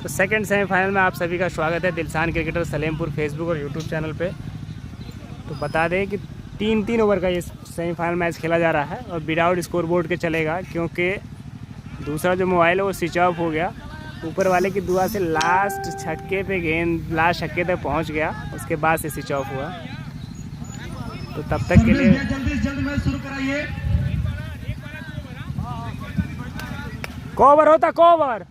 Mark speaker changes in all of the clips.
Speaker 1: तो second semifinal में आप सभी का स्वागत है दिलसान क्रिकेटर सलेमपुर फेसबुक और यूट्यूब चैनल पे। तो बता दें कि 3-3 ओवर का ये सेमीफाइनल मैच खेला जा रहा है और विदाउट स्कोर बोर्ड के चलेगा, क्योंकि दूसरा जो मोबाइल है वो स्विच ऑफ हो गया। ऊपर वाले की दुआ से लास्ट छक्के पे गेंद लास्ट छक्के तक पहुंच गया, उसके बाद से स्विच ऑफ हुआ। तो तब तक के लिए
Speaker 2: जल्दी मैच शुरू कराइए।
Speaker 1: कवर होता कवर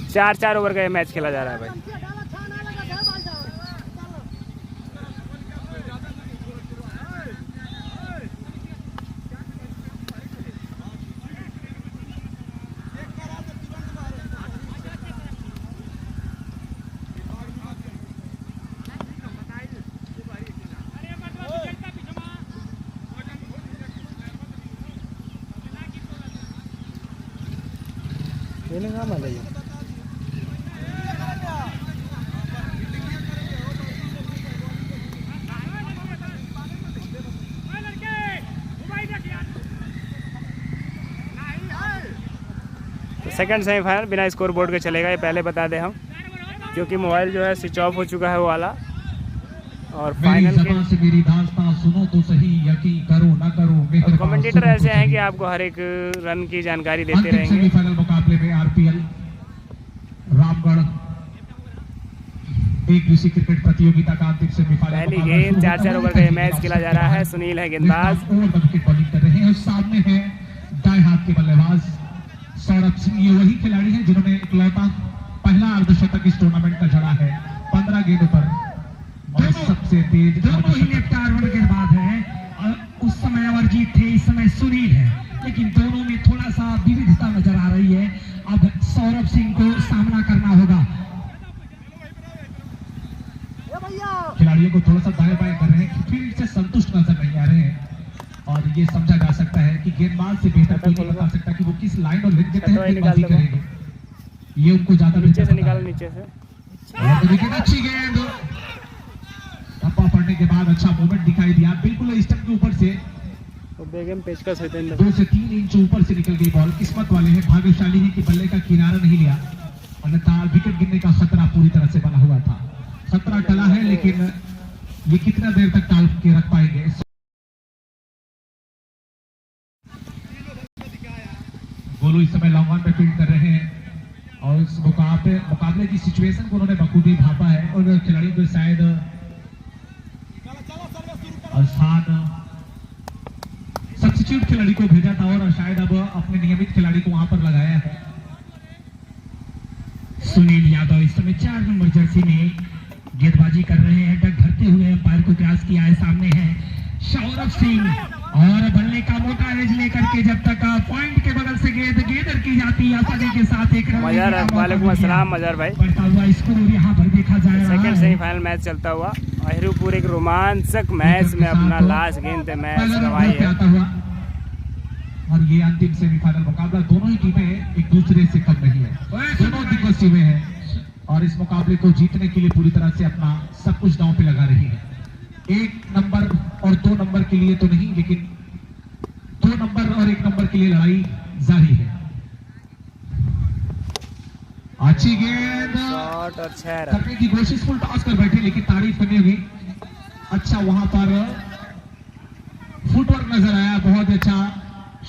Speaker 1: 4-4 ओवर का ये मैच खेला जा रहा है भाई। सेकंड सेमीफाइनल बिना स्कोर बोर्ड के चलेगा, ये पहले बता दें हम, क्योंकि मोबाइल जो है स्विच ऑफ हो चुका है वो वाला। और फाइनल के
Speaker 2: से मेरी दास्तां सुनो तो सही, यकीन करो ना करो।
Speaker 1: कमेंटेटर ऐसे हैं कि आपको हर एक रन की जानकारी देते रहेंगे।
Speaker 2: सेमीफाइनल मुकाबले में आरपीएल रामगढ़ एक दूसरी क्रिकेट प्रतियोगिता का अंतिम सेमीफाइनल
Speaker 1: पहली गेंद 4-4 ओवर का ये मैच खेला जा रहा है। सुनील है गेंदबाज,
Speaker 2: विकेट बॉलिंग कर रहे हैं। सामने है दाएं हाथ के बल्लेबाज सौरभ सिंह। ये वही खिलाड़ी हैं जिन्होंने इकलौता पहला अर्धशतक इस टूर्नामेंट का जड़ा है 15 गेंदों पर। सबसे तेज दोनों ही लेफ्ट आर्म गेंदबाज हैं। उस समय अमरजीत थे, इस समय सुनील है, लेकिन दोनों में थोड़ा सा विविधता नजर आ रही है। अब सौरभ सिंह को सामना करना होगा। खिलाड़ियों को थोड़ा सा दाएं बाएं कर रहे हैं, फील्ड से संतुष्ट नजर नहीं आ रहे हैं और ये समझा जा सकता है कि गेंदबाज से बेहतर कोई नहीं बता सकता कि वो किस लाइन और लेंथ के तहत गेंदबाजी करेंगे। ये उनको ज्यादा
Speaker 1: नीचे से निकाल, नीचे से
Speaker 2: विकेट। अच्छी गेंद, धप्पा पड़ने के बाद अच्छा मूवमेंट दिखाई दिया, बिल्कुल स्टंप के ऊपर से
Speaker 1: बेगम पेचकस होते हैं
Speaker 2: 2 से 3 इंच ऊपर से निकल गई बॉल। किस्मत वाले हैं, भाग्यशाली है कि बल्ले का किनारा नहीं लिया, अन्यथा विकेट गिरने का खतरा पूरी तरह से बना हुआ था। खतरा टला है, लेकिन ये कितना देर तक टाल के रख पाएंगे। गोलू इस समय लॉन्ग ऑन पे फील्ड कर रहे हैं और इस मुकाबले की सिचुएशन को उन्होंने बखूबी भापा है और खिलाड़ियों को शायद सब्स्टिट्यूट खिलाड़ी को भेजा था और शायद अब अपने नियमित खिलाड़ी को वहां पर लगाया है। सुनील यादव इस समय 4 नंबर जर्सी में गेंदबाजी कर रहे हैं। डग धरते हुए अंपायर को क्रॉस किया है। सामने है सौरभ सिंह और बल्ले का मोटा एज लेकर के जब तक पॉइंट के बगल से गेंद की जाती है आसानी के साथ एक
Speaker 1: वालेकुम अस्सलाम मजार भाई।
Speaker 2: बढ़ता हुआ स्कोर यहाँ पर देखा जा रहा है।
Speaker 1: सेकंड सेमीफाइनल मैच चलता हुआ अहिरुपुर एक रोमांचक मैच में अपना लास्ट गेंद पे मैच गंवाई है।
Speaker 2: और ये अंतिम सेमीफाइनल मुकाबला दोनों ही टीमें एक दूसरे से कम नहीं है, दोनों दिग्गज टीमें हैं और इस मुकाबले को जीतने के लिए पूरी तरह से अपना सब कुछ दांव पे लगा रही है। 1 नंबर और 2 नंबर के लिए तो नहीं, लेकिन 2 नंबर और 1 नंबर के लिए लड़ाई जारी है। अच्छी गेंद,
Speaker 1: शॉट और 6 रन
Speaker 2: करने की कोशिश, फुल टॉस कर बैठे, लेकिन तारीफ करनी होगी। अच्छा वहां पर फुटवर्क नजर आया, बहुत अच्छा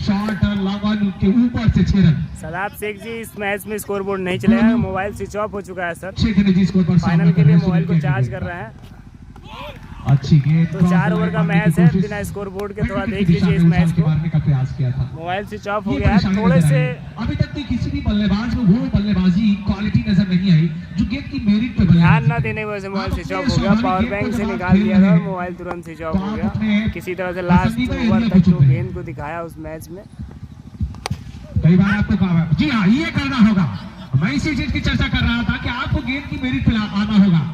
Speaker 2: शॉट लॉन्ग ऑन के ऊपर से 6 रन।
Speaker 1: सदाब शेख जी इस मैच में स्कोर बोर्ड नहीं चलेगा, मोबाइल स्विच ऑफ हो चुका है सर।
Speaker 2: 6 जी स्कोर पर
Speaker 1: फाइनल के लिए मोबाइल को चार्ज कर रहे हैं।
Speaker 2: अच्छी गेंद,
Speaker 1: तो 4 ओवर का मैच है बिना स्कोर बोर्ड के। थोड़ा देख लीजिए इस मैच को,
Speaker 2: मारने का प्रयास किया था,
Speaker 1: मोबाइल स्विच ऑफ हो गया है थोड़े से।
Speaker 2: अभी तक किसी भी बल्लेबाज में वो बल्लेबाजी क्वालिटी नजर नहीं आई जो गेंद की मेरिट पे
Speaker 1: ध्यान न देने की वजह से मोबाइल स्विच ऑफ हो गया। पावर बैंक से निकाल दिया था और मोबाइल तुरंत स्विच ऑफ हो गया। किसी तरह से लास्ट ओवर तक जो गेंद को दिखाया उस मैच में।
Speaker 2: कई बार आपको कहा, जी हाँ ये करना होगा, मैं इसी चीज की चर्चा कर रहा था कि आपको गेंद की मेरिट पे आना होगा।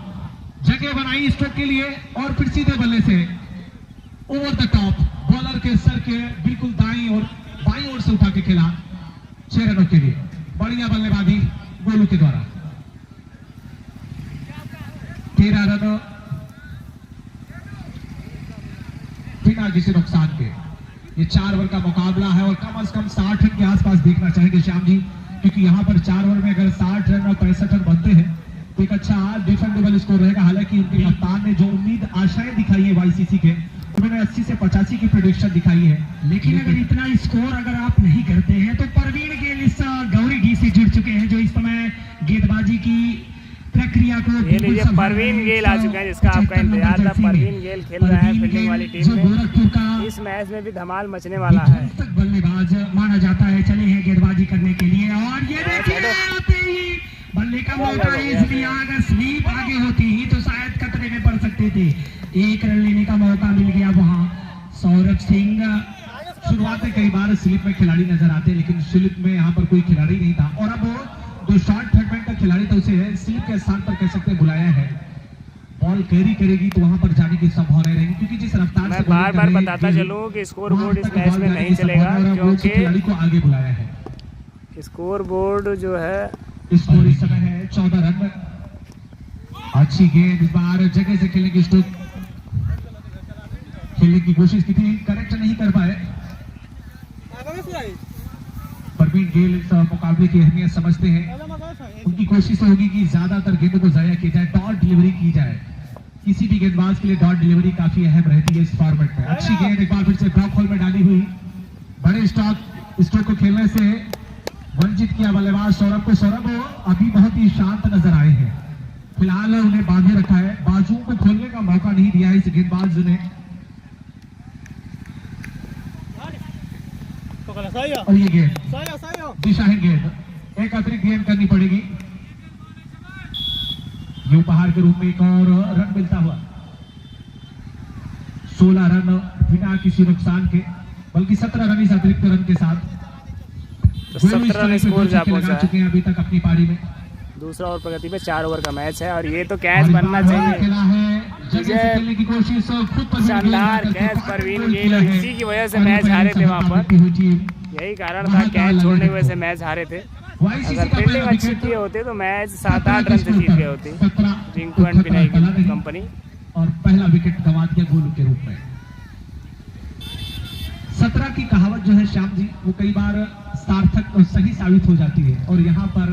Speaker 2: जगह बनाई स्ट्रोक के लिए और फिर सीधे बल्ले से ओवर द टॉप बॉलर के सर के बिल्कुल दाईं और बाईं ओर से उठा के खेला 6 रनों के लिए। बढ़िया बल्लेबाजी गोलू के द्वारा। 13 रन बिना किसी नुकसान के। ये 4 ओवर का मुकाबला है और कम से कम 60 रन के आसपास देखना चाहेंगे श्याम जी। क्योंकि यहाँ पर 4 ओवर में अगर 60 रन और 65 रन बनते हैं तो एक अच्छा डिफेंडेबल स्कोर रहेगा। हालांकि उनके कप्तान ने जो उम्मीद आशाएं दिखाई है वाईसीसी के, उन्होंने 80 से 85 की प्रेडिक्शन दिखाई है।
Speaker 3: लेकिन अगर इतना स्कोर अगर आप नहीं करते हैं तो परवीन गेल इस गौरी डी से जुड़ चुके हैं, जो इस समय गेंदबाजी की प्रक्रिया को
Speaker 1: ये लीजिए परवीन गेल आ चुके हैं, जिसका आपका इंतजार था। परवीन गेल खेल रहा है फील्डिंग वाली टीम में। इस मैच में भी धमाल मचने वाला है।
Speaker 3: बल्लेबाज माना जाता है, चले हैं गेंदबाजी करने के लिए। और ये देखिए बल्ले का मौका, इसलिए अगर स्लीप आगे होती ही तो शायद खतरे में पड़ सकते थे। 1 रन लेने का मौका मिल गया वहां। सौरभ सिंह
Speaker 2: शुरुआत में कई बार स्लिप में खिलाड़ी नजर आते हैं, लेकिन स्लिप में यहाँ पर कोई खिलाड़ी नहीं था। और अब जो शॉर्ट थर्ड मैन का खिलाड़ी था उसे स्लिप के स्थान पर कह सकते हैं बुलाया है। बॉल कैरी करेगी तो वहां पर जाने की संभावना रहेगी, क्योंकि जिस रफ्तार
Speaker 1: मैं बार बार बताता चलूं कि स्कोर बोर्ड इस मैच में नहीं चलेगा, क्योंकि
Speaker 2: खिलाड़ी को आगे बुलाया है।
Speaker 1: स्कोर बोर्ड जो है
Speaker 2: स्कोर इस समय है 14 रन। अच्छी गेंद, इस बार जगह से खेलने की स्ट्रोक खेलने की कोशिश की थी, करेक्ट नहीं कर पाए। परवीन गेल इस मुकाबले की अहमियत समझते हैं। उनकी कोशिश होगी कि ज्यादातर गेंदों को जाया किया जाए, डॉट डिलीवरी की जाए। किसी भी गेंदबाज के लिए डॉट डिलीवरी काफी अहम रहती है इस फॉर्मेट में। अच्छी गेंद एक बार फिर से ड्रॉप होल में डाली हुई, बड़े स्ट्रोक को खेलने से वंचित किया बल्लेबाज सौरभ को। सौरभ अभी बहुत ही शांत नजर आए हैं, फिलहाल उन्हें बांधे रखा है, बाजुओं को खोलने का मौका नहीं दिया इस गेंदबाज ने। और ये गेंद दिशाहीन गेंद, एक अतिरिक्त गेंद करनी पड़ेगी। ये उपहार के रूप में एक और रन मिलता हुआ। 16 रन बिना किसी नुकसान के, बल्कि 17 रन इस अतिरिक्त रन के साथ।
Speaker 1: तो 17 रन स्कोर जा पहुंचा
Speaker 2: चुके हैं अभी तक अपनी पारी में।
Speaker 1: दूसरा ओवर प्रगति पे 4 ओवर का मैच है और ये तो कैच बनना चाहिए। शानदार कैच परवीन गेल, और इसी की वजह से मैच हारे थे वहां पर। यही कारण था, कैच छोड़ने की वजह से मैच हारे थे। अगर फील्डिंग अच्छी किए होते तो मैच 7-8 रन से जीत गए होते रिंकू एंड विनय की कंपनी।
Speaker 2: और पहला विकेट गंवा दिया गोलू के रूप में। 17 की कहावत जो है श्याम जी, वो कई बार सार्थक और सही साबित हो जाती है। और यहाँ पर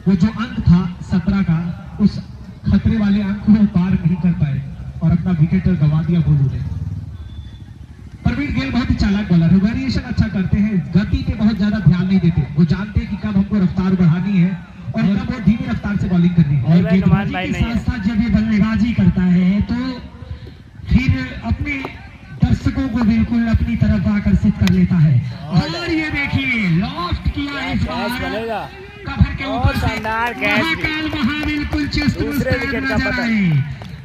Speaker 2: वो जो अंक था 17 का, उस खतरे वाले अंक को पार नहीं कर पाए और अपना विकेट गंवा दिया गोलू ने। परवीन गेल बहुत ही चालाक बॉलर है, वेरिएशन अच्छा करते हैं, गति पे बहुत ज्यादा ध्यान नहीं देते। वो जानते हैं कि कब हमको रफ्तार बढ़ानी है और कब वो धीमी रफ्तार से बॉलिंग करनी है।
Speaker 3: और गेंदबाजी के साथ साथ जब ये बल्लेबाजी करता है तो फिर अपने दर्शकों को बिल्कुल अपनी तरफ आकर्षित कर लेता है। और ये देखिए लॉफ्ट किया इस बार कवर के ऊपर,
Speaker 1: शानदार कैच,
Speaker 3: वहां बिल्कुल चेस्ट
Speaker 1: दूसरे विकेट का पतन।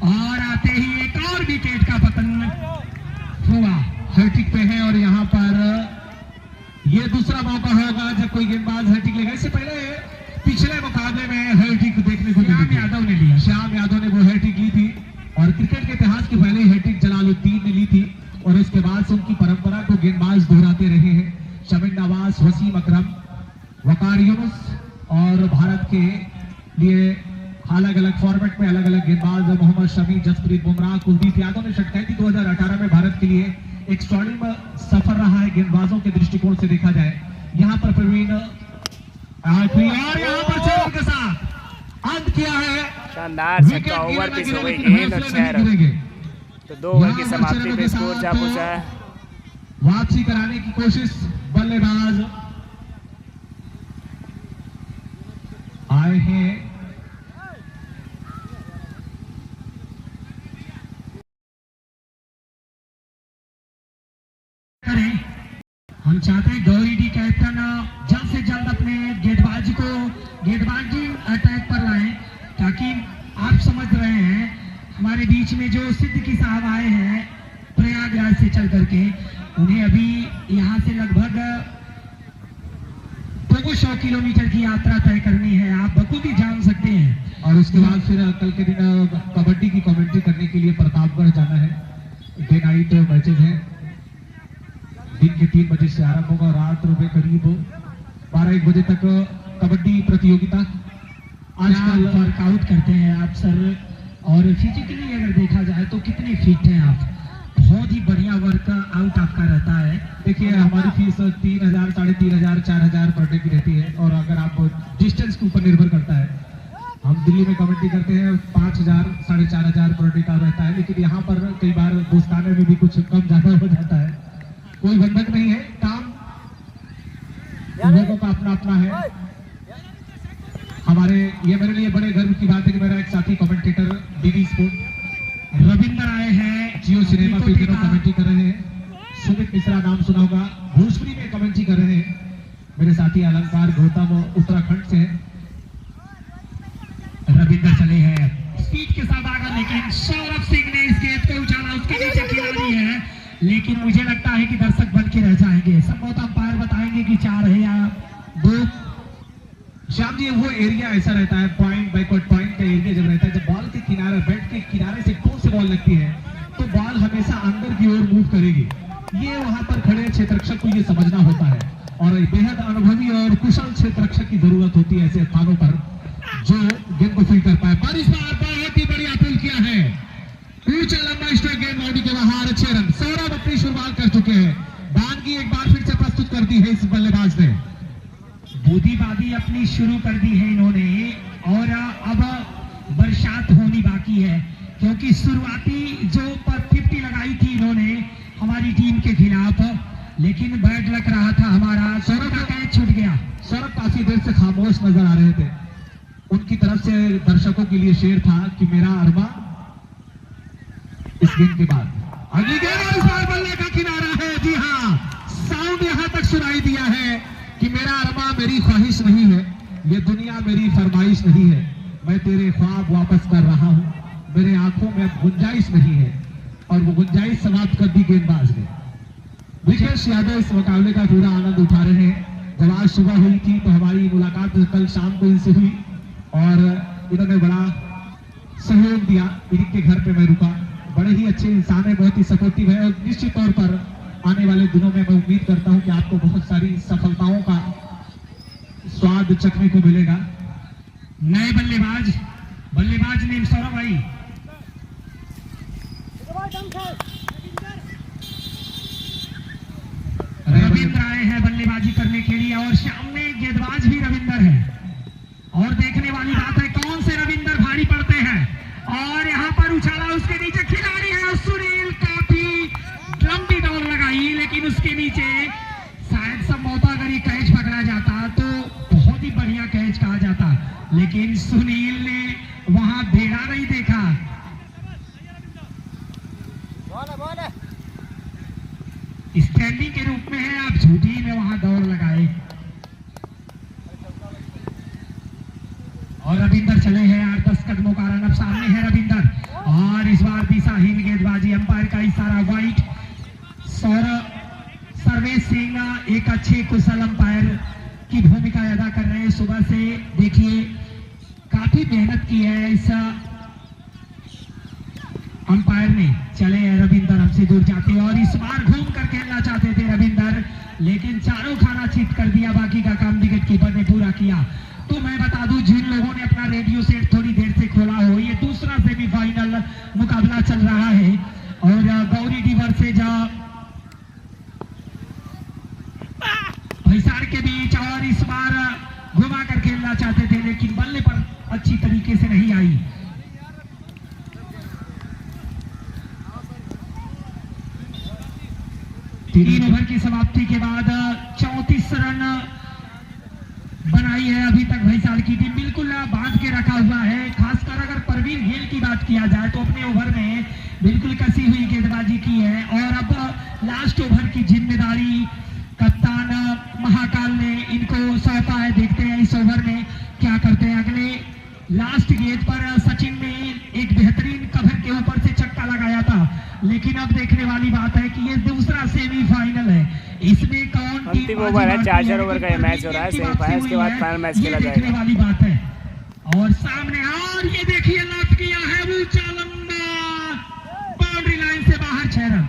Speaker 3: और आते ही एक और विकेट का पतन हुआ। हैट्रिक पे है और यहाँ पर ये दूसरा मौका होगा जब कोई गेंदबाज हैट्रिक लेगा। इससे पहले पिछले मुकाबले में हैट्रिक देखने को श्याम यादव ने लिया। श्याम यादव ने वो हैट्रिक ली थी और क्रिकेट के इतिहास की पहले हैट्रिक जलालुद्दीन ने ली थी। और उसके बाद से उनकी परंपरा को गेंदबाज दोहराते रहे हैं। शमीम नवाज, वसीम अकरम, वकार यूनुस और भारत के लिए अलग अलग फॉर्मेट में अलग अलग गेंदबाज मोहम्मद शमी, जसप्रीत बुमराह, कुलदीप यादव ने शतकीर्ति 2018 में भारत के लिए एक स्वर्णिम सफर रहा है गेंदबाजों के दृष्टिकोण से देखा जाए। यहाँ पर प्रवीण और यहाँ पर चारों के साथ अंत किया है।
Speaker 1: शानदार छक्का, ओवर पिच हो गई गेंद और 6 रन। तो 2 ओवर की समाप्ति पे स्कोर जा पहुंचा है।
Speaker 2: वापसी कराने की कोशिश बल्लेबाज आए हैं।
Speaker 3: हम चाहते हैं गौरी डी कैप्टन जल्द से जल्द अपने गेंदबाजी अटैक पर लाएं, ताकि आप समझ रहे हैं हमारे बीच में जो सिद्दीकी साहब आए हैं प्रयागराज से चल करके, उन्हें अभी यहाँ से लगभग 200 किलोमीटर की यात्रा तय करनी है, आप बखूबी जान सकते हैं।
Speaker 2: और उसके बाद फिर कल के दिन कबड्डी की कमेंट्री करने के लिए प्रतापगढ़ जाना है। डे नाइट मैचेज हैं, दिन के 3 बजे से आरंभ होगा, रात में करीब 12-1 बजे तक कबड्डी प्रतियोगिता।
Speaker 3: आजकल वर्कआउट करते हैं आप सर, और फिजिकली अगर देखा जाए तो कितने फिट हैं आप, बहुत ही बढ़िया वर्कआउट आपका रहता है।
Speaker 2: देखिए हमारी फीस 3,000, 3,500, 4,000 पर डे की रहती है, और अगर आप डिस्टेंस के ऊपर निर्भर करता है। हम दिल्ली में कमेंट्री करते हैं 5,000, 4,500 पर डे का रहता है, लेकिन यहाँ पर कई बार दोस्ताने में भी कुछ कम ज्यादा हो जाता है। कोई बंधक नहीं है, काम लोगों का अपना अपना है। ये मेरे लिए बड़े गर्व की बात है कि मेरा एक साथी कमेंटेटर डीडी स्पोर्ट
Speaker 3: रविंद्र आए हैं
Speaker 2: जियो सिनेमा पे दिनों कमेंट्री कर रहे हैं। सुमित मिश्रा नाम सुना होगा, भोजपुरी में कमेंट्री कर रहे हैं। मेरे साथी अलंकार गौतम उत्तराखंड से हैं।
Speaker 3: रविंद्र चले हैं स्पीड के साथ आकर, लेकिन सौरभ सिंह ने इस गेंद को उछाला, उसके नीचे खिलाड़ी है, लेकिन मुझे लगता है कि दर्शक बन के रह जाएंगे। संभवतः अंपायर बताएंगे कि 4 है या 2।
Speaker 2: श्याम जी, वो एरिया ऐसा रहता है, पॉइंट बैकवर्ड पॉइंट का एरिया जब रहता है, जब बॉल के किनारे बैट के किनारे से टो से बॉल लगती है तो बॉल हमेशा अंदर की ओर मूव करेगी। ये वहां पर खड़े क्षेत्ररक्षक को ये समझना होता है, और बेहद अनुभवी और कुशल क्षेत्ररक्षक की जरूरत होती है ऐसे स्थानों पर जो गेंद को फील्ड कर पाए। पर इस बार बहुत ही बढ़िया पुल किया है, ऊंचा लंबा स्ट्राइक गेंद बाउंड्री के बाहर, अच्छे रन। सौरभ अपनी शुरुआत कर चुके हैं, बानगी एक बार फिर से प्रस्तुत कर दी है इस बल्लेबाज ने।
Speaker 3: बूंदीबांदी अपनी शुरू कर दी है इन्होंने, और अब बरसात होनी बाकी है, क्योंकि शुरुआती जो 50 लगाई थी इन्होंने हमारी टीम के खिलाफ, लेकिन बैड लग रहा था हमारा। सौरभ का कैच छूट गया।
Speaker 2: सौरभ काफी देर से खामोश नजर आ रहे थे। उनकी तरफ से दर्शकों के लिए शेर था कि मेरा अरमा इस गेंद के बाद अगली गेंद, और इस बार बल्ले का किनारा है। जी हाँ, साउंड यहां तक सुनाई दिया है कि मेरा अरमा मेरी ख्वाहिश नहीं है, ये दुनिया मेरी फरमाइश नहीं है, मैं तेरे ख्वाब वापस कर रहा हूं, मेरे आंखों में गुंजाइश नहीं है। और वो गुंजाइश समाप्त कर दी गेंदबाज ने। विकेश यादव इस मुकाबले का पूरा आनंद उठा रहे हैं। जब आज सुबह हुई थी तो हमारी मुलाकात कल शाम को इनसे हुई, और इन्होंने बड़ा सहयोग दिया। इनके घर पे मैं रुका, बड़े ही अच्छे इंसान है, बहुत ही सपोर्टिव है, और निश्चित तौर पर आने वाले दिनों में मैं उम्मीद करता हूं कि आपको बहुत सारी सफलताओं का स्वाद चखने को मिलेगा।
Speaker 3: नए बल्लेबाज नेम सौरभ भाई। रविंद्र आए हैं बल्लेबाजी करने के लिए, और सामने गेंदबाज भी रविंद्र है। और देखने वाली बात है कौन से रविंद्र भारी पड़ते हैं, और यहाँ पर उछाला, उसके नीचे खिलाड़ी है सुनील, काफी लंबी दौड़ लगाई, लेकिन उसके नीचे शायद संभवतः अगर ये कैच पकड़ा जाता तो बहुत ही बढ़िया कैच कहा जाता, लेकिन सुनील ने वहां भेड़ा नहीं देखा। स्टैंडिंग के रूप में है, आप झूठी में वहां दौड़ लगाए। और रविंद्र चले हैं 8-10 कदमों का रन, अब सामने है रविंद्र, और इस बार दिशाहीन गेंदबाजी, अंपायर का इशारा वाइट। सर्वेश सिंह एक अच्छे कुशल अंपायर की भूमिका अदा कर रहे हैं। सुबह से देखिए काफी मेहनत की है इस अंपायर ने। चले रविंद्र हमसे दूर जाते, और इस बार घूम कर खेलना चाहते थे रविंद्र, लेकिन चारों खाना चित कर दिया, बाकी का काम विकेट कीपर ने पूरा किया। तो मैं बता दूं, जिन लोगों ने अपना रेडियो सेट थोड़ी देर से खोला हो, ये दूसरा सेमीफाइनल मुकाबला चल रहा है, और गौरी डिवर से भैसार के बीच, और इस बार घुमा कर खेलना चाहते थे, लेकिन बल्ले पर अच्छी तरीके से नहीं आई। तीन ओवर की समाप्ति के बाद 34 रन बनाई है अभी तक भैसार की टीम, बिल्कुल बांध के रखा हुआ है। खासकर अगर परवीन गेल की बात किया जाए तो अपने ओवर में बिल्कुल कसी हुई गेंदबाजी की है, और अब लास्ट ओवर की जिम्मेदारी कप्तान महाकाल ने इनको सौंपा है। देखते हैं इस ओवर में क्या करते हैं। अगले लास्ट गेंद पर सचिन ने एक बेहतरीन कवर के ऊपर से छक्का लगाया था, लेकिन अब देखने वाली बात है कि ये दूसरा सेमीफाइनल है, इसमें कौन
Speaker 1: अंतिम ओवर है, 4 ओवर का ये मैच हो रहा है। सेमीफाइनल के बाद फाइनल मैच खेला जाएगा।
Speaker 3: देखने वाली बात है, और सामने और ये देखिए लॉक किया है ऊंचा लंबा, बाउंड्री लाइन से बाहर 6 रन।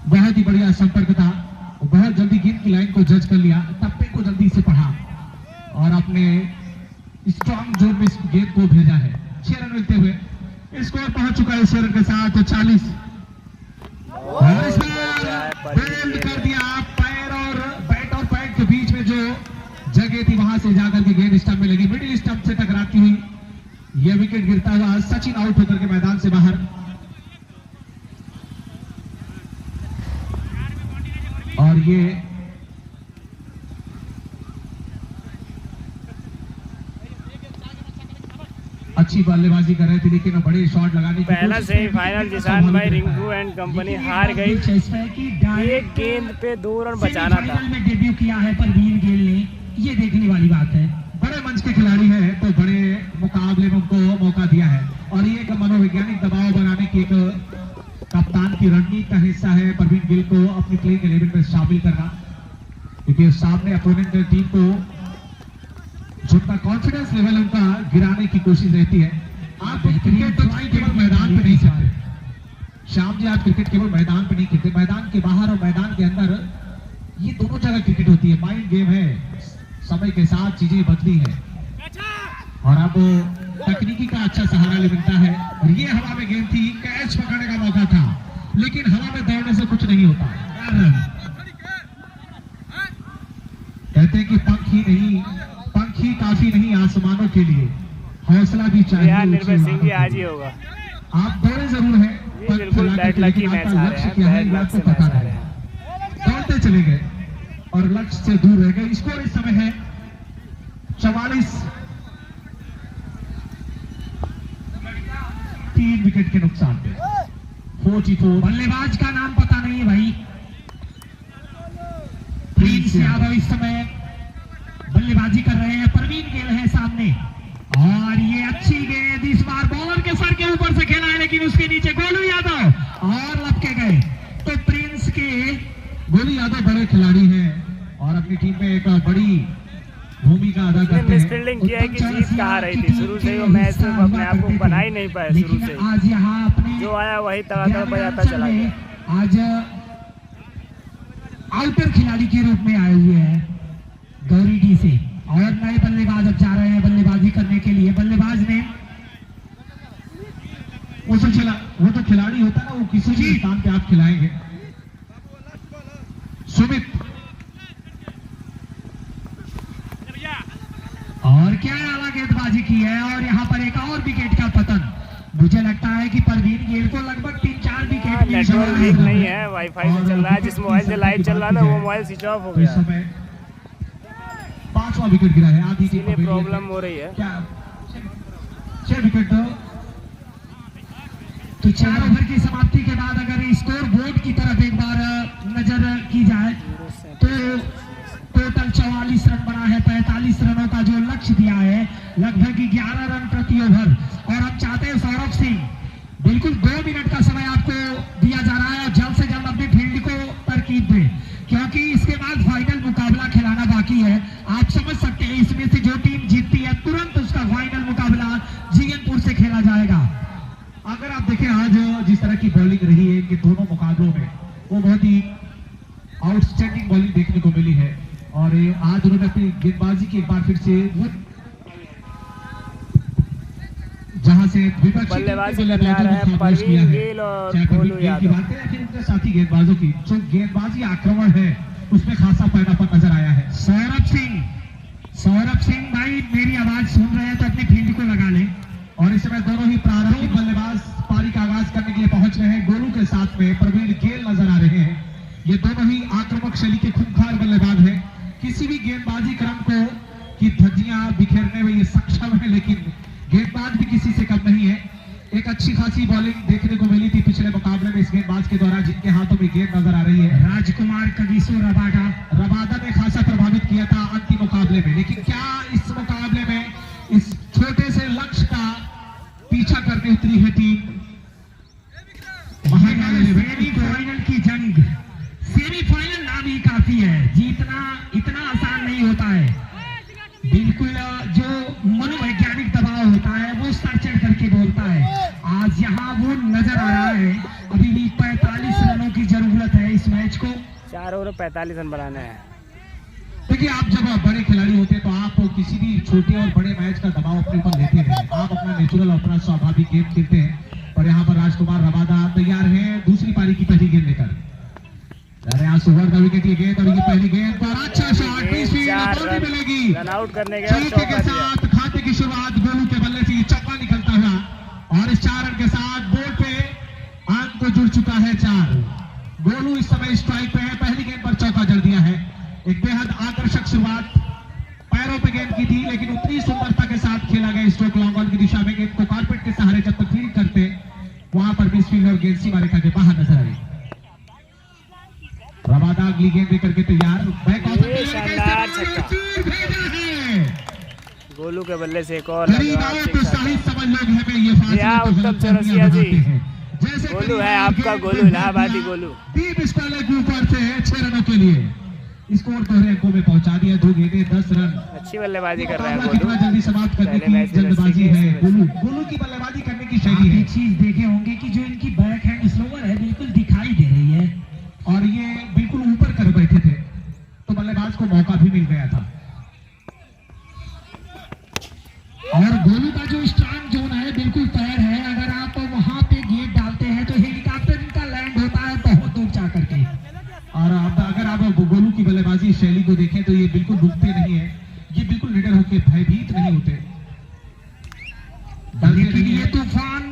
Speaker 2: बहुत ही बढ़िया संपर्क था, बहुत जल्दी गेंद की लाइन को जज कर लिया, टप्पे को जल्दी से पढ़ा, और अपने स्ट्रॉन्ग जोन में इस गेंद को भेजा है। 6 रन मिलते हुए स्कोर पहुंच चुका है 6 रन के साथ 40। होल्ड कर दिया। पैर और बैट और पैड के बीच में जो जगह थी वहां से जाकर के गेंद स्टंप में लगी, मिडिल स्टंप से टकराती हुई यह विकेट गिरता हुआ सचिन आउट होकर के मैदान से बाहर। और ये अच्छी बल्लेबाजी कर रहे थे लेकिन बड़े शॉट लगाने की
Speaker 1: पहला सेमीफाइनल जिसान भाई रिंकू एंड कंपनी हार गई। एक गेंद पे 2 रन बचाना था।
Speaker 3: सेमीफाइनल में डेब्यू किया है परवीन गेल ने, ये देखने वाली बात है।
Speaker 2: बड़े मंच के खिलाड़ी हैं तो बड़े मुकाबले में उनको मौका दिया है और ये एक मनोवैज्ञानिक दबाव बनाने की एक कप्तान की रणनीति का हिस्सा है परवीन गिल को अपनी प्लेइंग 11 में शामिल करना, क्योंकि सामने अपोनेंट टीम को जितना कॉन्फिडेंस लेवल उनका गिराने की कोशिश रहती है। आप क्रिकेट तो केवल मैदान पे नहीं खेलते श्याम जी, आप क्रिकेट केवल मैदान पे नहीं खेलते, मैदान के बाहर और मैदान के अंदर ये दोनों जगह क्रिकेट होती है। माइंड गेम है, समय के साथ चीजें बदली है और अब तकनीकी का अच्छा सहारा ले मिलता है। और ये हवा में गेंद थी, कैच पकड़ने का मौका था लेकिन हवा में दौड़ने से कुछ नहीं होता। कहते हैं कि पंख ही काफी नहीं आसमानों के लिए, हौसला भी चाहिए।
Speaker 1: निर्भय सिंह भी आज ही होगा।
Speaker 2: आप दौड़े जरूर हैं,
Speaker 1: बिल्कुल बैड लक की मैच आ रहे हैं, बैड लक से मैच आ रहे हैं।
Speaker 2: दौड़ते चले गए और लक्ष्य से दूर रह गए। स्कोर इस समय है 44, 3 विकेट के नुकसान पे 44।
Speaker 3: बल्लेबाज का नाम पता नहीं है भाई। प्रिंस यादव इस समय बल्लेबाजी कर रहे हैं, परवीन गेल है सामने और ये अच्छी गेंद इस बार बॉलर के सर के ऊपर से खेला है लेकिन उसके नीचे गोलू यादव और लपके गए। तो प्रिंस के
Speaker 2: गोलू यादव बड़े खिलाड़ी हैं और अपनी टीम में एक बड़ी भूमिका अदा करते हैं।
Speaker 1: मिसफील्डिंग किया है कि जीत कहाँ रही थी, शुरू से वो मैच में अपने आप को बना ही नहीं पाए। शुरू से
Speaker 3: आज यहाँ अपने
Speaker 1: जो आया वही तगादा बजाता चला गया।
Speaker 3: आज आउटर खिलाड़ी के रूप में आए हुए हैं गौरी डी से और नए बल्लेबाज अब जा रहे हैं बल्लेबाजी करने के लिए। बल्लेबाज ने
Speaker 2: वो तो खिलाड़ी होता है ना, वो किसी भी स्थान पे आप खिलाएंगे। सुमित
Speaker 3: और क्या आला गेंदबाजी की है और यहाँ पर एक और विकेट का पतन। मुझे लगता है कि परवीन गेल को लगभग 3-4 विकेट
Speaker 1: नेटवर्क ठीक नहीं है, वाईफाई से चल रहा है। जिस मोबाइल से लाइव चल रहा था वो मोबाइल स्विच ऑफ हो गया।
Speaker 2: 5वां विकेट गिरा है, आधी टीम
Speaker 1: इसलिए प्रॉब्लम हो रही है।
Speaker 2: क्या 6 विकेट
Speaker 3: तो 4 ओवर की समाप्ति के बाद अगर स्कोर बोर्ड की तरफ एक बार नजर की जाए तो टोटल 44 रन बना है। 45 रनों का जो लक्ष्य दिया है, लगभग 11 रन प्रति ओवर। और हम चाहते हैं सौरभ सिंह, बिल्कुल 2 मिनट का समय आपको दिया जा रहा है और जल्द से जल्द अपनी फील्ड को तरकीब दें क्योंकि इसके बाद फाइनल मुकाबला खिलाना बाकी है। आप समझ सकते हैं इसमें से जो टीम जीतती है तुरंत उसका फाइनल मुकाबला जीएनपुर से खेला जाएगा।
Speaker 2: अगर आप देखें आज जिस तरह की बॉलिंग रही है कि दोनों मुकाबलों में, वो बहुत ही आउटस्टैंडिंग बॉलिंग देखने को मिली है और आज उन्होंने अपनी गेंदबाजी की एक बार फिर से जहां से
Speaker 1: बल्लेबाजी करने आ रहे हैं परवीन गेल और गोलू यादव
Speaker 2: की बात है या फिर उनके साथी गेंदबाजों की, जो गेंदबाजी आक्रमण है उसमें खासा पैदापन नजर आया है।
Speaker 3: सौरभ सिंह भाई मेरी आवाज सुन रहे हैं तो अपनी फील्ड को लगा लें।
Speaker 2: और इस समय दोनों ही प्रारंभिक बल्लेबाज पारी का आगाज करने के लिए पहुंच रहे हैं। गोलू के साथ में परवीन गेल नजर आ रहे हैं। ये दोनों ही आक्रामक शैली के खूंखार बल्लेबाज हैं। किसी भी गेंदबाजी क्रम को की धज्जियां बिखेरने में ये सक्षम है लेकिन गेंदबाज भी किसी से कम नहीं है। एक अच्छी खासी बॉलिंग देखने को मिली थी पिछले मुकाबले में इस गेंदबाज के द्वारा, जिनके हाथों में गेंद नजर आ रही है।
Speaker 3: राजकुमार कगिसो
Speaker 2: रबादा ने खासा प्रभावित किया था अंतिम मुकाबले में, लेकिन क्या इस मुकाबले में इस छोटे से लक्ष्य का पीछा करने उतरी है टीम?
Speaker 3: सेमीफाइनल की जंग, सेमीफाइनल नाम ही काफी है, जीतना इतना आसान नहीं होता है। बिल्कुल जो मनोवैज्ञानिक दबाव होता है वो सर चढ़ करके बोलता है। आज यहाँ वो नजर आ रहा है। अभी भी 45 रनों की जरूरत है इस मैच को।
Speaker 1: 4 ओवर 45 रन बनाने हैं।
Speaker 2: देखिए, आप जब बड़े खिलाड़ी होते हैं तो आप किसी भी छोटे और बड़े मैच का दबाव अपने ऊपर लेते हैं। आप अपना नेचुरल, अपना स्वाभाविक गेम खेलते हैं और यहाँ पर राजकुमार रबादा तैयार हैं दूसरी पारी की पहली गेंद लेकर। पास ओवर द विकेट की गेंद और ये पहली गेंद पर अच्छा शॉट मिलेगी।
Speaker 1: रन आउट करने के
Speaker 2: चौके के साथ खाते की शुरुआत गोलू के बल्ले से चौका निकलता हुआ और इस 4 रन के साथ बोर्ड पे अंक तो जुड़ चुका है 4। गोलू इस समय स्ट्राइक पे है, पहली गेंद पर चौका जड़ दिया है। एक बेहद आकर्षक शुरुआत पैरों पे गेंद की थी, लेकिन उतनी सुंदरता के साथ खेला गया स्ट्रोक लॉन्ग ऑन की दिशा में। गेंद को कारपेट के सहारे जब तक फील्ड करते वहां पर मिस फील्ड और गेंद सीमा रेखा के बाहर नजर आई। रबादा अगली गेंद लेकर के तैयार,
Speaker 1: शानदार छक्का गोलू के बल्ले से एक और उत्तम चौरसिया जी। गोलू है आपका गोलू, इलाहाबादी गोलू।
Speaker 2: डीप स्क्वायर के ऊपर से 6 रनों के लिए स्कोर दोहरे अंकों में पहुंचा दिया। 2 गेंदें 10 रन।
Speaker 1: अच्छी बल्लेबाजी कर रहा है गोलू।
Speaker 2: कितना जल्दी समाप्त करने की जल्दबाजी है गोलू की बल्लेबाजी करने की शैली है।
Speaker 3: एक चीज देखे होंगे कि जो इनकी बैक हैंड स्लोवर है बिल्कुल दिखाई दे रही है
Speaker 2: और ये बिल्कुल ऊपर कर बैठे थे तो बल्लेबाज को मौका भी मिल गया था।
Speaker 3: और गोलू का जो स्ट्रांग जोन है बिल्कुल पैर है, अगर आप वहां पे गेंद डालते हैं तो हेलीकॉप्टर इनका लैंड होता है बहुत दूर जा करके।
Speaker 2: और अगर आप गोलू की बल्लेबाजी शैली को देखें तो ये बिल्कुल रुकते नहीं है, ये बिल्कुल निडर होकर भयभीत नहीं होते।
Speaker 3: लेकिन ये तूफान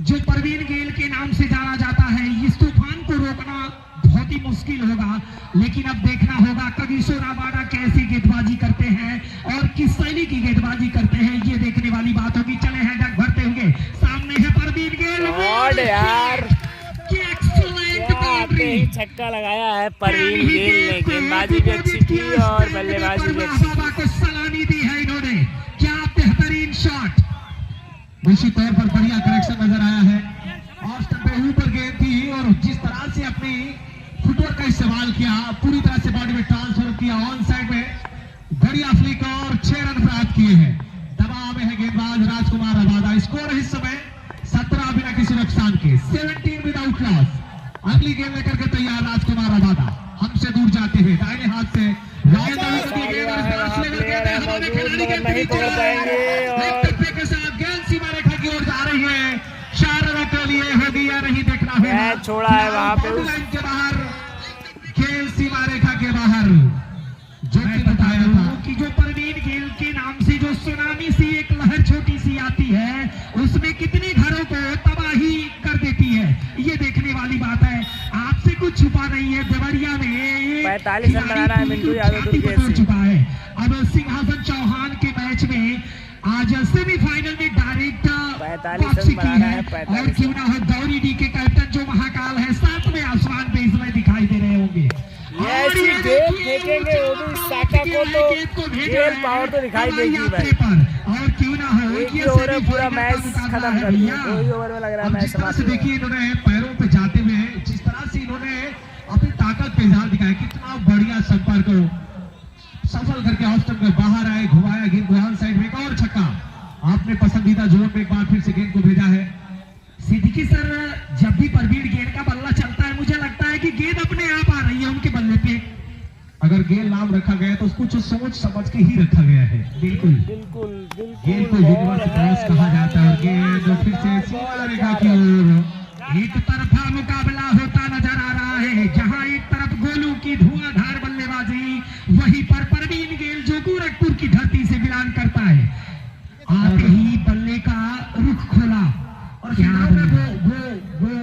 Speaker 3: जो परवीन गेल के नाम से जाना जाता है, इस तूफान को रोकना बहुत ही मुश्किल होगा। लेकिन अब देखना होगा कगिसो रबाडा कैसी गेंदबाजी करते हैं और किस शैली की गेंदबाजी करते हैं, ये देखने वाली बात होगी। चले हैं डग भरते हुए, सामने है परवीन गेल।
Speaker 1: यार छक्का लगाया है परवीन गेल ने, गेंदबाजी भी अच्छी की और बल्लेबाजी भी अच्छी
Speaker 3: को सलामी दी है इन्होंने। क्या बेहतरीन शॉट,
Speaker 2: निश्चित तौर पर बढ़िया करेक्शन नजर आया है। ऑफ स्टंप पे ऊपर गेंद थी और जिस तरह से अपनी फुटवर्क का इस्तेमाल किया, पूरी तरह से बॉडी में ट्रांसफर किया, ऑन साइड में बढ़िया फ्लिक और 6 रन प्राप्त किए हैं। दबाव में है गेंदबाज राजकुमार रबादा। स्कोर है इस समय 17 बिना किसी नुकसान के, 17 विदाउट लॉस। अगली गेंद लेकर के तैयार राजकुमार रबादा, हमसे दूर जाते हुए दाहिने हाथ से सीमा रेखा की ओर जा रही है। 4 रनों के लिए होगी या नहीं देखना है।
Speaker 1: छोड़ा है वहां पे
Speaker 2: के बाहर, गेंद सीमा रेखा के बाहर। जो बताया था
Speaker 3: कि जो परवीन गेल के नाम से जो सुनामी सी एक लहर छोटी सी आती है, उसमें कितने घरों को तबाही कर देती है, ये देखने वाली बात है। आपसे कुछ छुपा नहीं है। देवरिया में
Speaker 1: 45 रन बनाना है मिंटू यादव
Speaker 3: चुका है। अब सिंहासन चौहान के मैच में आज सेमीफाइनल में डायरेक्ट वापसी की है। और क्यों ना हो गौरी डी के कैप्टन जो महाकाल है 7वें आसमान पे इसमें दिखाई दे रहे होंगे।
Speaker 1: ऐसी गेंद फेंकेंगे वो भी साका को तो गेंद पावर तो दिखाई देगी भाई।
Speaker 3: और क्यों ना हो
Speaker 1: एक ही ओवर में पूरा मैच खत्म कर दिया। 2 ही ओवर में लग रहा है मैच समाप्त।
Speaker 2: देखिए इन्होंने पैरों पे जाते हुए जिस तरह से इन्होंने अपनी ताकत पे इजहार दिखाया, कितना बढ़िया संपर्क सफल करके ऑफ स्टंप के बाहर आए, घुमाया गेंद को ऑन साइड में। एक और छक्का आपने पसंदीदा जोन में एक बार फिर से गेंद को भेजा है।
Speaker 3: सिद्दीकी सर, जब भी परवीन गेंद का बल्ला चलता है मुझे लगता है कि गेंद अपने आप आ रही है उनके बल्ले पे।
Speaker 2: अगर गेंद नाम रखा गया तो उसको कुछ सोच समझ के ही रखा गया है। बिल्कुल
Speaker 1: बिल्कुल
Speaker 2: गेंद को यूनिवर्स क्रॉस कहा जाता है और गेंद फिर से सीमा रेखा की ओर।
Speaker 3: एक तरफा मुकाबला होता नजर आ रहा है, जहां एक तरफ गोलू की धुआंधार बल्लेबाजी, वहीं पर परवीन गेल जो गोरखपुर की धरती से बिलोंग करता है, आते ही बल्ले का रुख खोला और वो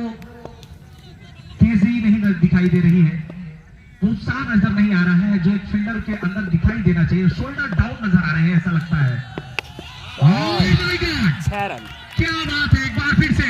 Speaker 2: तेजी नहीं दिखाई दे रही है, उत्साह नजर नहीं आ रहा है जो एक फील्डर के अंदर दिखाई देना चाहिए। शोल्डर डाउन नजर आ रहे हैं, ऐसा लगता है।
Speaker 1: 6 रन,
Speaker 2: क्या बात है, एक बार फिर से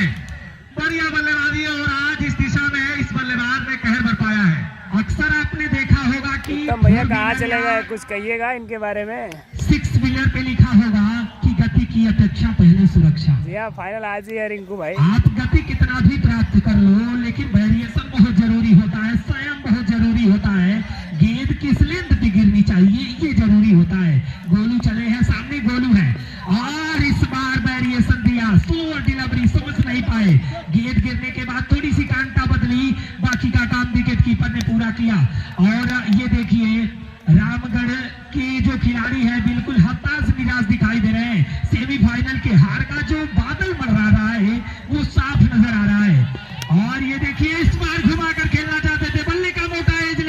Speaker 2: बढ़िया बल्लेबाजी और आज इस दिशा में इस बल्लेबाज ने कहर बरपाया है।
Speaker 3: अक्सर आपने देखा होगा कि
Speaker 1: भैया कहाँ चले गए, कुछ कहिएगा इनके बारे में।
Speaker 3: 6 व्हीलर पे लिखा होगा कि गति की अपेक्षा पहले सुरक्षा।
Speaker 1: जी हाँ, फाइनल आज ही है रिंकू भाई।
Speaker 3: आप गति कितना भी प्राप्त कर लो, लेकिन वेरिएशन बहुत जरूरी होता है, संयम बहुत जरूरी होता है। गेंद किस लेंथ पे गिरनी चाहिए ये जरूरी होता है। गोलू चले हैं, सामने गोलू है और इस बार वेरिएशन दिया, स्लो डिलीवरी समझ नहीं पाए। गेंद गिरने के बाद थोड़ी सी कांटा बदली, बाकी का काम विकेट कीपर ने पूरा किया। और ये देखिए रामगढ़ के जो खिलाड़ी है बिल्कुल हताश निराश दिखाई दे रहे हैं। सेमीफाइनल के हार का जो बादल मंडरा रहा है वो साफ नजर आ रहा है। और ये देखिए इस बार घुमा कर खेलना चाहते थे, बल्ले का मोटा एज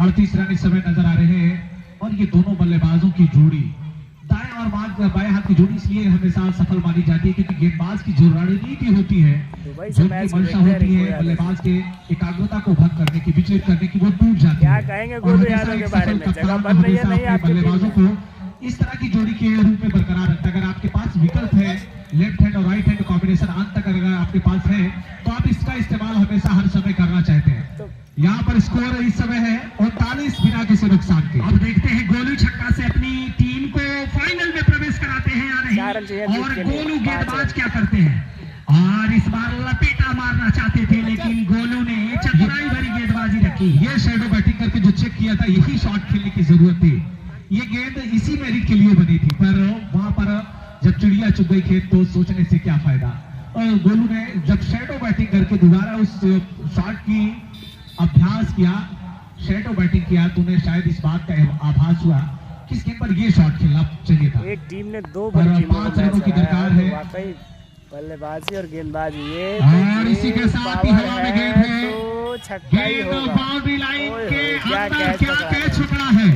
Speaker 2: 38 रन इस समय नजर आ रहे हैं। और ये दोनों बल्लेबाजों की जोड़ी दाएं और बाएं हाथ की जोड़ी इसलिए हमेशा सफल मानी जाती है क्योंकि गेंदबाज की जो रणनीति होती है, जो उनकी मंशा होती है बल्लेबाज के एकाग्रता को भंग करने की, विचलित करने की, वो टूट जाती
Speaker 1: क्या
Speaker 2: है।
Speaker 1: कहेंगे
Speaker 2: और
Speaker 1: गोलू
Speaker 2: हमेशा
Speaker 1: यादव के
Speaker 2: एक
Speaker 1: बारे
Speaker 2: सफल
Speaker 1: में? जगह
Speaker 2: कप्तान
Speaker 1: बन रही है
Speaker 2: हमेशा
Speaker 1: नहीं
Speaker 2: अपने
Speaker 1: आपकी टीम
Speaker 2: बल्लेबाजों
Speaker 1: में?
Speaker 2: को इस तरह की जोड़ी के रूप में बरकरार रखता है। अगर आपके पास विकल्प है, लेफ्ट हैंड और राइट हैंड कॉम्बिनेशन अंत तक अगर आपके पास है तो आप इसका इस्तेमाल हमेशा हर समय करना चाहते हैं।
Speaker 1: तो
Speaker 2: यहाँ पर स्कोर इस समय है 39 बिना किसी नुकसान के।
Speaker 3: अब देखते हैं गोलू छक्का से अपनी टीम को फाइनल में प्रवेश कराते हैं या
Speaker 1: 4 रन चाहिए
Speaker 3: नहीं।
Speaker 1: जीत
Speaker 3: और
Speaker 1: के लिए।
Speaker 3: गोलू
Speaker 1: 5
Speaker 3: गेंदबाज क्या करते हैं, और इस बार लपेटा मारना चाहते थे लेकिन गोलू ने चतुराई भरी गेंदबाजी रखी।
Speaker 2: ये शैडो बैटिंग करके जो चेक किया था, यही शॉट खेलने की जरूरत थी। ये गेंद इसी मेरिट के लिए बनी थी, पर वहां पर जब चिड़िया चुग गई खेत तो सोचने से क्या फायदा। और गोलू ने जब शैडो बैटिंग करके दोबारा उस शॉट की अभ्यास किया, शैडो बैटिंग किया, तो उन्हें शायद इस बात का आभास हुआ कि इस गेंद पर ये शॉट खेलना चाहिए था।
Speaker 1: एक टीम ने 2
Speaker 2: पर
Speaker 1: बड़ी टीमों
Speaker 2: 5
Speaker 1: को
Speaker 2: रनों की
Speaker 1: मैच
Speaker 2: दरकार
Speaker 1: हराया,
Speaker 2: है।
Speaker 1: तो वाकई बल्लेबाजी और गेंदबाजी ये
Speaker 2: और इसी के साथ ही हवा में गेंद है।
Speaker 1: तो छक्का ही
Speaker 2: गेंद
Speaker 1: होगा।
Speaker 2: बाउंड्री लाइन
Speaker 1: ओए
Speaker 2: के
Speaker 1: होए, क्या
Speaker 2: अंदर
Speaker 1: कैच
Speaker 2: क्या
Speaker 1: पकड़ा
Speaker 2: कैच
Speaker 1: है।
Speaker 2: पकड़ा है।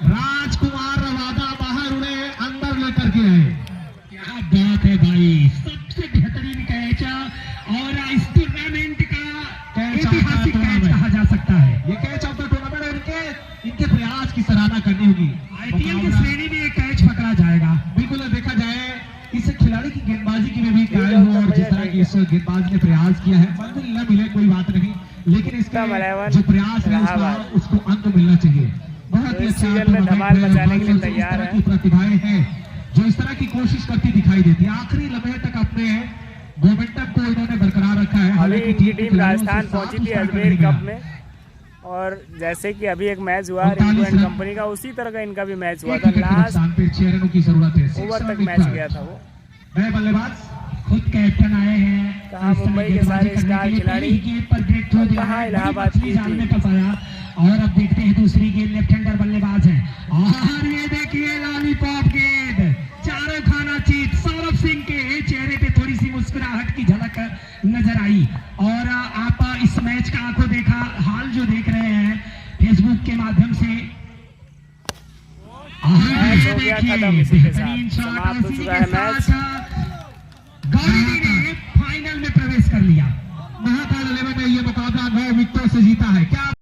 Speaker 2: राजकुमार रवादा बाहर उड़े, अंदर लेकर के आए।
Speaker 3: क्या बात है भाई, सबसे बेहतरीन कैच और इस टूर्नामेंट का ऐतिहासिक कैच कहा जा सकता है।
Speaker 2: ये कैच ऑफ द टूर्नामेंट है। इनके प्रयास की सराहना करनी होगी।
Speaker 3: आईपीएल की श्रेणी में एक कैच पकड़ा जाएगा।
Speaker 2: बिल्कुल देखा जाए इस खिलाड़ी की गेंदबाजी की में भी कायल हो, और जिस तरह की इस गेंदबाज ने प्रयास किया है, मंजिल न मिले कोई बात नहीं, लेकिन इसका जो प्रयास है उसको अंक मिलना चाहिए। बहुत ही अच्छा
Speaker 1: धमाल मचाने के लिए तैयार है।
Speaker 2: प्रतिभाएं हैं जो इस तरह की कोशिश करती दिखाई देती है। आखिरी लम्हे तक अपने मोमेंटम को इन्होंने बरकरार रखा है।
Speaker 1: अभी इनकी टीम राजस्थान पहुंची थी अजमेर कप में, और जैसे कि अभी एक मैच हुआ रिंकू एंड कंपनी का, उसी तरह का इनका भी मैच हुआ था। लास्ट
Speaker 2: 6 रनों की जरूरत है, 6
Speaker 1: ओवर
Speaker 2: रन
Speaker 1: तक मैच गया था वो।
Speaker 2: नए बल्लेबाज
Speaker 3: खुद कैप्टन आए हैं।
Speaker 1: कहाँ मुंबई के सारे स्टार खिलाड़ी,
Speaker 3: गेंद पर ब्रेक थ्रो दिया,
Speaker 1: कहाँ इलाहाबाद की
Speaker 3: जाल में फंसाया। और अब देखते हैं दूसरी गेंद, लेफ्ट हैंडर बल्लेबाज है और ये देखिए लॉलीपॉप गेंद, चारों खाना चीत। सौरभ सिंह के चेहरे पे थोड़ी सी मुस्कुराहट की झलक नजर आई। और आप इस मैच का आंखों देखा हाल जो देख रहे हैं फेसबुक के माध्यम से,
Speaker 1: मैच हो गया खत्म। इसी के साथ समाप्त हो चुका है मैच।